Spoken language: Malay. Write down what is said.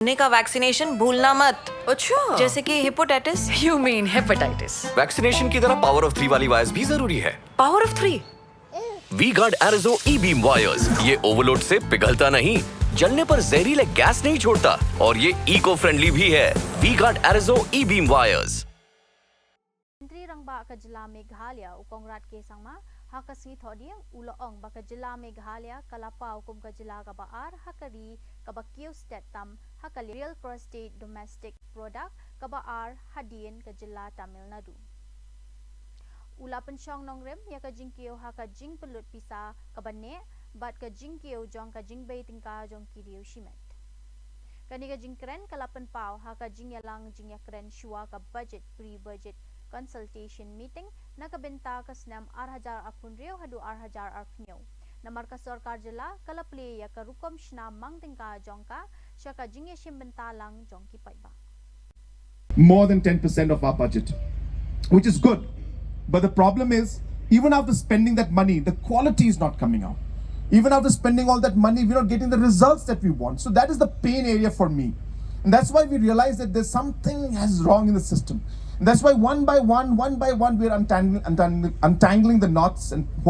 ने का वैक्सीनेशन भूलना मत। अच्छा, जैसे कि hepatitis. You mean hepatitis? Vaccination की तरह पावर ऑफ 3 वाली वायर्स भी जरूरी है। Power of 3. We guard Arizo E beam wires, ये ओवरलोड से पिघलता नहीं, जलने पर जहरीले गैस नहीं छोड़ता और ये इको फ्रेंडली भी है। V guard Arizo E beam wires. Menteri Rangba ke Jylla Meghalaya Ukongrat ke Sangma hakasi thodiang uloong baka Jylla Meghalaya kalapa hukum ke Jylla ka baar hakari ka ba kiew stet tam hakali real prostate domestic product ka baar hadien ke Jylla Tamil Nadu. Ula pensyong nongrem ya ka jing kiew haka jing pelut pisa ka bane bat ka jing kiew jong ka jing bay tingka jong kiriu shimet. Kani ka jing kren kalapan pau haka jing yalang jing ya kren shua ka budget pre-budget consultation meeting nakabenta ka snam 8,000 apunrio hadu 8,000 arpnyo namar ka sarkar jila kalaple ya ka rukom shna mangtingka jongka shaka jingye shimbenta lang jongki paiba more than 10% of our budget, which is good, but the problem is even after spending that money the quality is not coming out. Even after spending all that money we're not getting the results that we want. So that is the pain area for me, and that's why we realize that there's something is wrong in the system. And that's why one by one we are untangling the knots and hope